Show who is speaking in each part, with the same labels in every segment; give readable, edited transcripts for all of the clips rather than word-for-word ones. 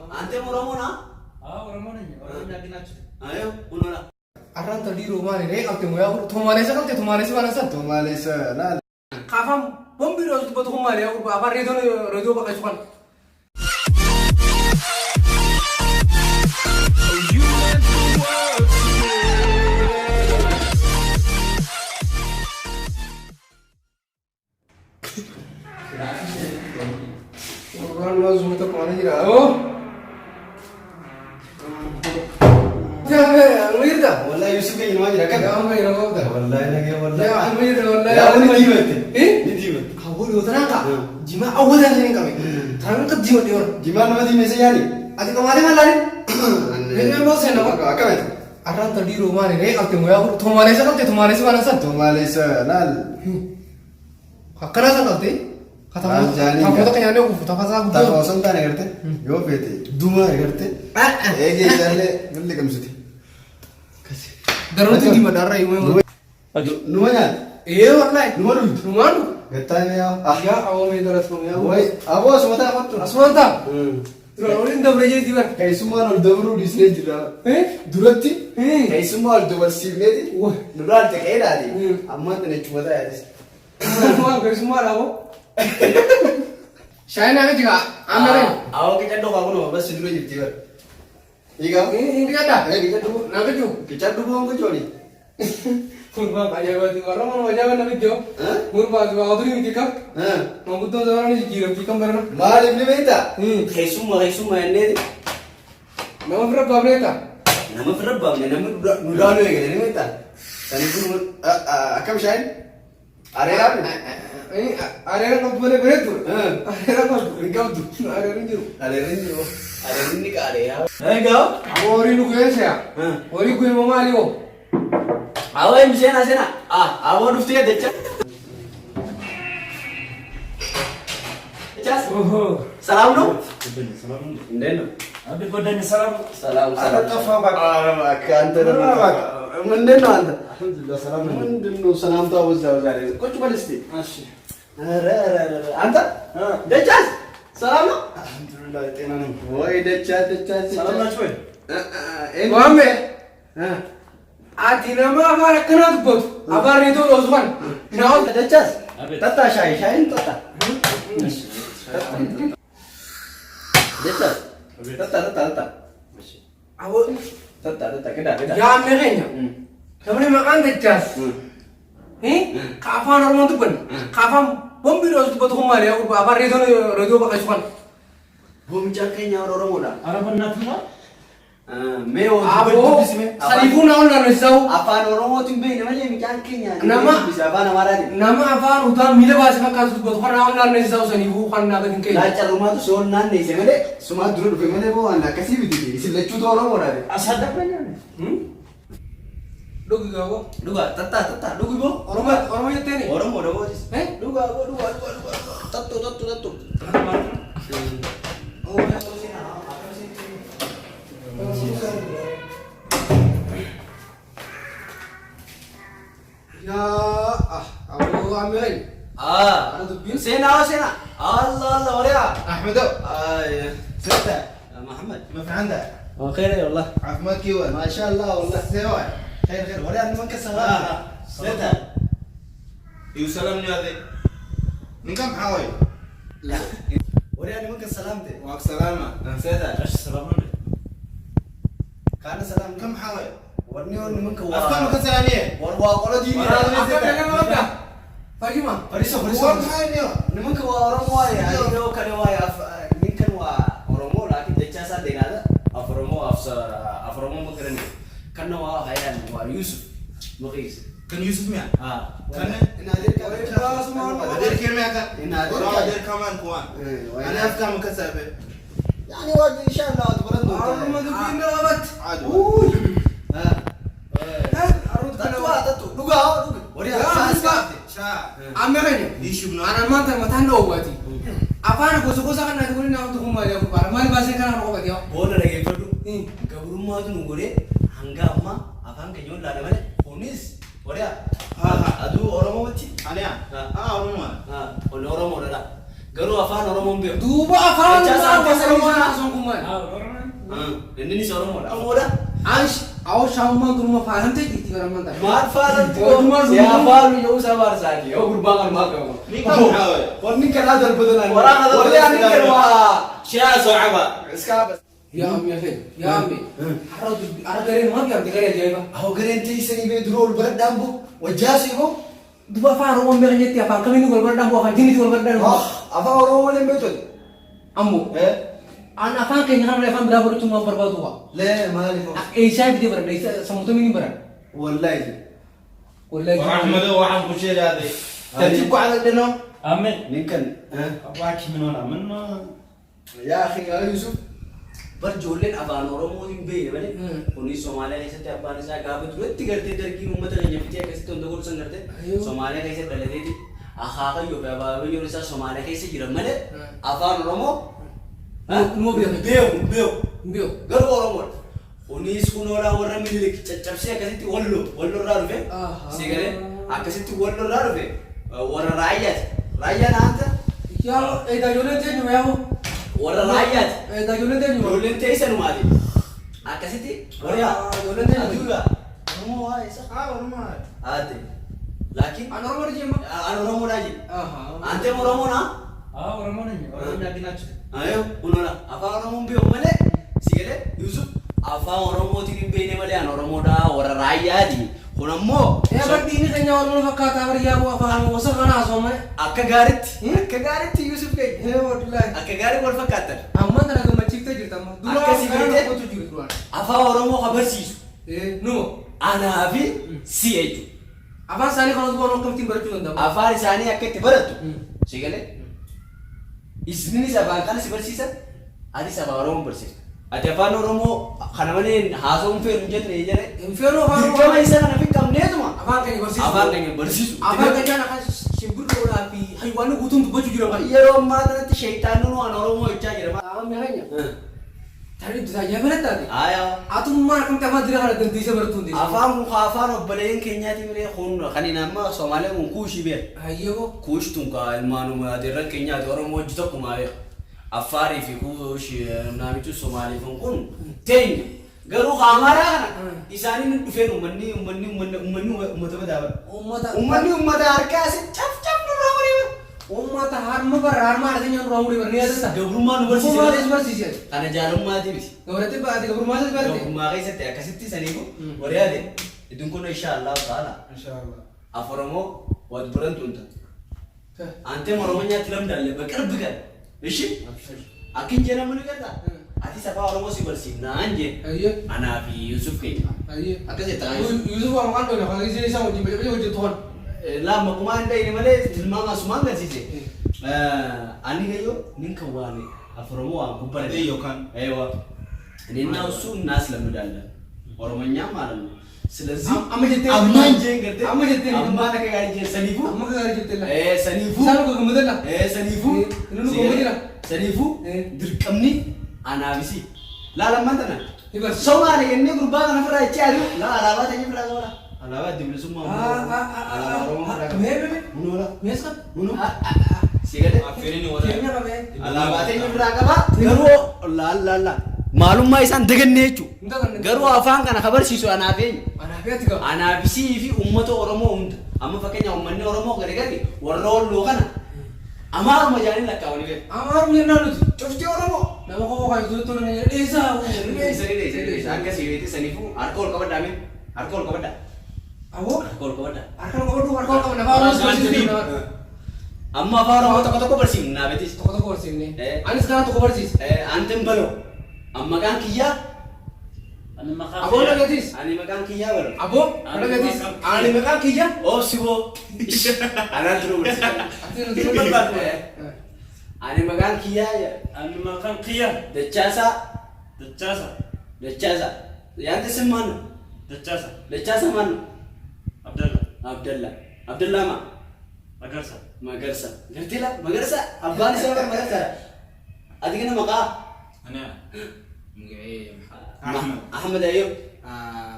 Speaker 1: Ante oromo na?
Speaker 2: Oromo ni. Oromo lagi nak.
Speaker 1: Ayo, unola.
Speaker 3: Arran tadi rumah ni, aku temu ya. Thomale sa kau thomale sa mana sa?
Speaker 4: Thomale sa na.
Speaker 3: Kafam bombi roz tu thomale ya. Aku apa redo pakai sukan. Orang luar semua tu kemana je lah? Oh, jangan, ambil dah.
Speaker 4: Wallahi Yusuf ke ilmu aja kan?
Speaker 3: Ambil dah, dah.
Speaker 4: Wallahi lagi wallahi.
Speaker 3: Ya, ambil dah, wallahi.
Speaker 4: Ya, ini jimat.
Speaker 3: Ini
Speaker 4: jimat.
Speaker 3: Kau boleh utara tak? Jima awal dah ni kami. Terang kat jimat dia.
Speaker 4: Jimat nama di mesa yani.
Speaker 3: Adi kemana mana ni? Ini apa sih nama?
Speaker 4: Apa itu?
Speaker 3: Arran tadi rumah ni, aku temu ya. Thomale sa kau thomale sa mana sa?
Speaker 4: Thomale sa na.
Speaker 3: Hakana sa kau tu? Kata kamu tu kayaknya aku foto pasang aku.
Speaker 4: Tak kosong tak negarte. Yo bete. Duma negarte. Ege jalle galle kamsuti.
Speaker 3: Darah tu di mana rai mu?
Speaker 4: Numanya?
Speaker 3: Iya wallahi.
Speaker 4: Numar. Gatanya ya.
Speaker 3: Ya, awak main darah semua ya.
Speaker 4: Woi, abo semua tak apa.
Speaker 3: Asman tak? Terus orang dah belajar di mana?
Speaker 4: Kayak semua orang dulu di sini juga. Durati? Kayak semua orang dulu sini di. Wah, nural tak ada di. Amma tu ni cuma dah ada.
Speaker 3: Semua kayak semua lah bu. Saya nak juga. Ambil.
Speaker 4: Awak kita dok aku no, bas dulu jadi tiba. Ika?
Speaker 3: Ini ada.
Speaker 4: Kita dulu.
Speaker 3: Nak tu?
Speaker 4: Kita dulu orang kecil ni.
Speaker 3: Kurba kaya batu orang mana wajah mana video? Kurba tu awak tu ni kikam? Mampu tu orang ni kira kikam berana?
Speaker 4: Malam ni beta.
Speaker 1: Kayak semua ini.
Speaker 3: Nama berapa berita?
Speaker 1: Nama berapa? Nama
Speaker 4: Nural ni ni beta. Tadi pun akam Syain. Area apa?
Speaker 3: Ini area kau boleh beretur. Area kau kau tu. Area ni tu.
Speaker 1: Ada ini ke area? Kau?
Speaker 3: Ori lu kaya saya. Ori kau mama ali wo.
Speaker 1: Awak yang sena. Awak dufti ya decak. Decak. Salam no. Indeno.
Speaker 2: Abi kau dah ni salam.
Speaker 1: Salam.
Speaker 4: Ada kafa bak. Kantor bak. Mendeno anda. Alhamdulillah salam. Mendeno salam tu awak jauh. Kau cuba listi.
Speaker 2: Asyik.
Speaker 4: Anta?
Speaker 1: Decak. Salam no.
Speaker 4: Alhamdulillah tenan. Woi decat.
Speaker 2: Salam nak cuy.
Speaker 3: Muhammad. Ati nama apa kena tu bot? Apa itu Osman? Naon
Speaker 4: Decas. Tata Syain tata. Decas. Tata.
Speaker 3: Awak
Speaker 4: Tata keda.
Speaker 3: ya merenya. Kamu ni makan decas. Kapan orang tu pun? Kapan bombi roz tu bot humar ya? Apa redo pakai sukan?
Speaker 1: Bumi cakenya orang muda.
Speaker 2: Arab nak mana?
Speaker 1: Meo.
Speaker 3: Abo. Salifu naon na resau.
Speaker 1: Afaan oromo timbe namanya cakenya.
Speaker 3: Nama
Speaker 1: bisa apa nama lagi?
Speaker 3: nama apa? Utam mila bahasa makan tu bot. Kau naon na resau salifu kan nak tingkai.
Speaker 1: Lacar rumah tu soal nanti semede.
Speaker 4: Semua dulu bagaimana bu anda kasih begitu. Isi lecu tu orang orang.
Speaker 1: Asal apa ni?
Speaker 3: Duga gawo.
Speaker 1: Duga, tata. Duga bo.
Speaker 3: Orang itu ni.
Speaker 1: Orang muda bo.
Speaker 3: Duga.
Speaker 1: Tatu. Oh, ya terus ini.
Speaker 3: Ya, aku ambil.
Speaker 1: Ada tu bin. Sena. Allah, oria.
Speaker 3: Ahmed.
Speaker 4: Seta.
Speaker 1: Muhammad.
Speaker 4: ما في عندك؟
Speaker 1: خير يا والله.
Speaker 4: عفمك كيوان ما شاء الله والله سوا خير ولا أنا من كسر
Speaker 1: Seta.
Speaker 4: يسلم لي هذا من كم حاوي
Speaker 1: لا.
Speaker 4: ولا أنا من كسر سلامتي وعك سلامة
Speaker 1: Seta.
Speaker 2: Asyik salam ni.
Speaker 4: كان سلام كم حاوي
Speaker 1: Warni من كوا.
Speaker 4: أفكار من كسر يعني
Speaker 1: Warwa kalau di.
Speaker 3: Apa yang apa? Pagi mah.
Speaker 1: Pariso.
Speaker 4: وين هاي نيو
Speaker 1: Naman kawa oromo ay. Ayo kanawa ay. Minkan wa oromo laki decasa denada. Afromo mo keren. Kanawa hayan wa Yusuf. Mukis.
Speaker 4: كان يوسف مين؟ كان
Speaker 1: Inadir ka.
Speaker 4: هذا كلمة كان
Speaker 1: Inadir ka.
Speaker 4: هذا كمان كمان أنا أفكار من كسر
Speaker 1: Yani wa inshallah tubrando.
Speaker 3: Aku mah tu pindah abat.
Speaker 4: عادي
Speaker 1: Tatu. Duga. Wari
Speaker 3: Ambil
Speaker 4: يشوف
Speaker 3: anak mata mata ndo wati. Apa nak kosa kan nak kulit nak tu kumar ya kupar. Mali bahasa kan aku kata ya.
Speaker 1: Bona lagi perlu. Gabrummaatu nungure hanga amma afaan kenyon la namane. Ponis. Wari adu oromo mati.
Speaker 4: أنا أروما
Speaker 1: oromo dada. Garuu afaan Oromoon beeku.
Speaker 3: Duuba afaan
Speaker 1: Dachaa
Speaker 3: Oromoo
Speaker 1: Oromoo
Speaker 3: haasawaan kumaan.
Speaker 1: Inni ni Oromoodha. Oromoodha.
Speaker 3: Aish, awwa shaamman duruma faayamtee jirti baramman ta'a.
Speaker 1: Maal faalamti
Speaker 3: Odumaan
Speaker 1: si afaan yoo sabar saati yoo gurbaan almaa qaba.
Speaker 4: Wanni kanaa darbatan
Speaker 1: Waraana warri ani kerwa.
Speaker 4: Shaa soocaba.
Speaker 1: Iskaaba.
Speaker 3: Yaa ammi afee, yaa ammi. Har'a gareen maaf yaamte garee ajaa'iba.
Speaker 4: Aho gareen teessanii bee duroo ol baradhaan boo wajjaasii boo.
Speaker 3: Duuba afaan Oromoon beekan jetti afaan kamiin wal baradhaan boo afaan jinnitti wal baradhaan boo.
Speaker 4: Afaan Oromoo malee hin beektu.
Speaker 3: Ammoo. An afaan keenya kana malee afaan biraa baruutu waan barbaadu qaba.
Speaker 4: Lee maaliif?
Speaker 3: Eessaa bitee baradha, eessaa sammuu miin baradha.
Speaker 4: Wallaahi.
Speaker 3: Wallahi.
Speaker 2: ورحمة الله وعن كل شيء هذا
Speaker 4: Tartiib ku ala dhanoo.
Speaker 2: آمين
Speaker 4: Ninkan.
Speaker 2: واكي من هنا من
Speaker 4: Yaa akhi yaa Yusuf.
Speaker 1: Bar ijoolleen afaan Oromoo hin beekne malee kunis Somaaliyaa keessatti abbaan isaa gaafa duratti gartee dargiin uummata keenya fitee akkasitti hunda godhusan gartee Somaaliyaa keessatti dhalateeti akaakayyoo fi abaabayyoon isaa Somaaliyaa keessa jiran malee afaan Oromoo
Speaker 3: Numa beeku.
Speaker 1: beeku garuu Oromoodha. Kunis kunoolaa warra Minilik caccabsee akkasitti wallorraa dhufe sigalee akkasitti wallorraa dhufe warra raayyaati. Raayyaan haanta
Speaker 3: Yaa eegaa ijoolleen teenyu yaa hoo.
Speaker 1: warra raayyaati.
Speaker 3: Eegaa ijoolleen teenyu.
Speaker 1: Ijoolleen teessanumaati. Akkasitti warra
Speaker 3: ijoolleen teenyu.
Speaker 1: aduudha. Oromoo waa isa.
Speaker 4: Oromoo.
Speaker 1: Haate. Laakiin
Speaker 3: An Oromoo jemma.
Speaker 1: an Oromoodhaa jedhe.
Speaker 3: Aha.
Speaker 1: Antem Oromoodhaa?
Speaker 2: ورمونا ورمونا قناتش
Speaker 1: Ayo, unola. Afaan Oromoon beeku malee sigalee Yusuf afaan Oromootiin hin beekne malee an Oromoodhaa warra raayyaati. Kun ammoo
Speaker 3: Baddiini keenya wal fakkaataa bari yaa afaan wasa kana haasawame.
Speaker 1: akka gaariitti Yusuf keenya.
Speaker 3: Wallahi.
Speaker 1: Akka gaarii wal fakkaatan.
Speaker 3: Amma tana gammachiiftee jirta amma. Dura
Speaker 1: Akkasii beekte?
Speaker 3: qotu jiru duraan.
Speaker 1: Afaan Oromoo habarsiisu.
Speaker 3: Numa.
Speaker 1: Anaa fi si jechuudha.
Speaker 3: Afaan isaanii kana dubbaan akkamittiin barachuu danda'amu?
Speaker 1: Afaan isaanii akka itti barattu. Sigalee isinis afaan kana si barsiisan atis afaan Oromoo barsiifta. Ati afaan Oromoo kana malee haasawuun feenu hin jenne jedhe.
Speaker 3: Infeeroo afaan
Speaker 1: Dirqama isa kana fi qabneetuma.
Speaker 3: Afaan keenya barsiisu.
Speaker 1: Afaan keenya barsiisu.
Speaker 3: Afaan keenya akka shimbirroodhaa fi haywaanni guutuun dubbachuu jiran.
Speaker 1: Yeroo ammaa kanatti sheeyitaanni waan Oromoo jechaa jira.
Speaker 3: Afaan keenya. Tarii tajaajila balataati.
Speaker 1: Aayaa.
Speaker 3: Atummaan akkamitti afaan dira kana dandeessee barachuu hin
Speaker 1: Afaan kun afaan obboleeyyan keenyaati biree kun kan inni amma Somaalee kun kuushii beera.
Speaker 3: Hayyoo.
Speaker 1: Kuushtuun ka ilmaanuma adeerran keenyaati Oromoo hojii tokkuma beera. Affaarii fi kuushii naamichi Somaalee kun teenya. Garuu Amaaraa kana isaanii dhufeen uummata badaaba. Uummata harkaa asi caf nurraa wareeba.
Speaker 3: Uummata harma bara harma haadha keenya nurraa murii bara ni yaadata.
Speaker 1: Gabrummaa nu
Speaker 3: Barsiisee
Speaker 1: barsiise.
Speaker 3: barsiisee.
Speaker 1: Kana jaalummaati miti.
Speaker 3: Gabratti baate gabrummaa barate.
Speaker 1: Gabrummaa keessatti akkasitti saniifu wariyaade idin kun inshallah taala.
Speaker 3: Inshallah.
Speaker 1: Aforomoo wad buran tunta. Ante Oromoኛት ለምዳለ በቅርብ ቀን እሺ አክን ጀና ምን ገጣ አዲስ አበባ ኦሮሞ ሲበርሲና አንጀ
Speaker 3: Hayyoo.
Speaker 1: አናፊ ዩሱፍ ከኝ
Speaker 3: Hayyoo.
Speaker 1: አከዘ ታ
Speaker 3: Yusuf waan waan dhoofne kan isin isaa wajjin bajabajee hojjetu waan.
Speaker 1: ላም ኩማንዳ ይመለ ትልማማ ሱማን ገሲሴ አኒ ገዮ ንንከ ዋኔ አፍሮሞ አንኩበረ
Speaker 2: يوكان
Speaker 1: አይዋ እኔና እሱ እናስለምዳለን ኦሮሞኛ ማለት ነው ስለዚህ
Speaker 3: Amma jettee.
Speaker 1: አማን ጀንገርተ
Speaker 3: Amma jettee.
Speaker 1: አማን ከጋሪ ሰኒፉ
Speaker 3: Amma gaarii jettee la.
Speaker 1: ሰኒፉ
Speaker 3: Isaan koo gammadalla.
Speaker 1: ሰኒፉ
Speaker 3: Inni koo gammadira.
Speaker 1: ሰኒፉ ድርቅምኒ አናቢሲ ላላማንተና
Speaker 3: Ibarsi.
Speaker 1: ሶማሌ የኔ ጉርባ ከነፍራ ይቻሉ ላ አላባ ተኝፍራ ገወላ አላባ ድብልሱማ ሙኖላ
Speaker 3: Meeqa?
Speaker 1: ሙኖ ሲገደ
Speaker 2: أفيريني ولا
Speaker 3: Keenya qabee.
Speaker 1: አላባ ተኝፍራ ገባ ገሩ ላላላ ማሉማ ኢሳን ደገነቹ ገሩ አፋን ከነ ከበርሲሱ አናቤኝ
Speaker 3: Anaaf yaati qaba.
Speaker 1: አናቢሲ ፊ ኡመቶ ኦሮሞ ሁንድ አመ ፈከኛ ኡመኒ ኦሮሞ ገደገሪ ወሮሎ ከነ አማሩ መጃኒ ለካውኒ ቤ
Speaker 3: Amaaru jennaan nuti.
Speaker 1: ጩፍቲ ኦሮሞ
Speaker 3: Nama koo kan itti tolu na dheesaa.
Speaker 1: akkasi beekte saniifu harka ol qabadhaa mee harka ol qabadhaa
Speaker 3: Awoo.
Speaker 1: harka ol qabadhaa
Speaker 3: Harkaan qabadhu harkaan qabna. Afaan Oromoo barsiisuu.
Speaker 1: amma afaan Oromoo tokko barsiifnu naa beektis
Speaker 3: Tokko tokko barsiifne. Anis kana tokko barsiisa.
Speaker 1: anten baloo amma maqaan kiyyaa
Speaker 2: أنا ما
Speaker 3: Aboo dhagatis.
Speaker 1: ani maqaan kiyyaa baloo
Speaker 3: Aboo dhagatis. Ani maqaan kiyya.
Speaker 1: oobsiboo anaan turuu barsiisan
Speaker 3: Ati nuti nu barbaadne.
Speaker 1: ani maqaan kiyyaa
Speaker 2: أنا ما كان قيا
Speaker 1: dachaasaa
Speaker 2: دجاسة
Speaker 1: dachaasaa yaante sin maannu
Speaker 2: دجاسة
Speaker 1: dachaasaa maannu
Speaker 2: عبد الله
Speaker 1: abdallaa maa
Speaker 2: أقرصة
Speaker 1: magarsa gartila magarsa abbaan isaa bara magarsa ati kana maqaa
Speaker 2: أنا
Speaker 1: أحمد أحمد أيوب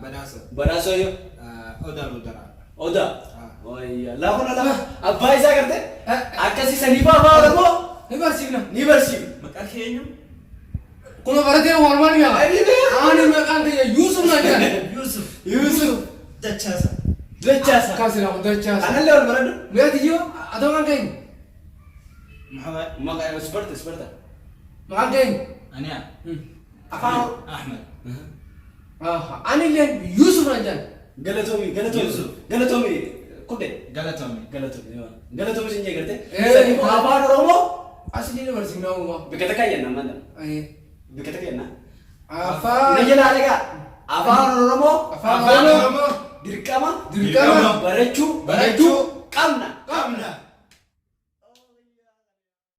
Speaker 3: Badhaasa.
Speaker 1: بداسو أيوب
Speaker 3: Odaa Odaa.
Speaker 1: أودا ويا لا هنا لا أبا إذا كرت أكاسي سنيفا فاورمو
Speaker 3: Ni barsiifna.
Speaker 1: Ni barsiifna.
Speaker 2: Maqaa keenyu.
Speaker 3: Kun baratee hormaan yaa.
Speaker 1: Ani beeku.
Speaker 3: Ani maqaan kee Yusuf na jedhan.
Speaker 2: Yusuf.
Speaker 1: Yusuf.
Speaker 2: Dachaasa.
Speaker 1: Dachaasa.
Speaker 3: Kaasila dachaasa.
Speaker 1: Anallee wal baradhu.
Speaker 3: Meeti yoo adoo kan kee.
Speaker 2: Muhammad.
Speaker 1: Maqaa isbarta.
Speaker 3: Maqaan kee.
Speaker 2: Aniya.
Speaker 1: Afaan
Speaker 2: Ahmed.
Speaker 3: Ani illee Yusuf na jedhan.
Speaker 1: Galatoomi.
Speaker 2: Yusuf.
Speaker 1: Galatoomi. Kudde.
Speaker 2: Galatoome.
Speaker 1: Galatoomi sin jee gartee.
Speaker 3: Eh.
Speaker 1: Sanii afaan Oromoo.
Speaker 3: Asli ni barsiifna uumaa.
Speaker 1: Bikata kayyanna manda.
Speaker 3: Aye.
Speaker 1: Bikata kayyanna.
Speaker 3: Afaan.
Speaker 1: Ni jala alagaa. Afaan Oromoo.
Speaker 3: Afaan Oromoo.
Speaker 1: Dirqama.
Speaker 3: Dirqama.
Speaker 1: Barachuu.
Speaker 3: Barachuu.
Speaker 1: Qabna.
Speaker 3: Qabna.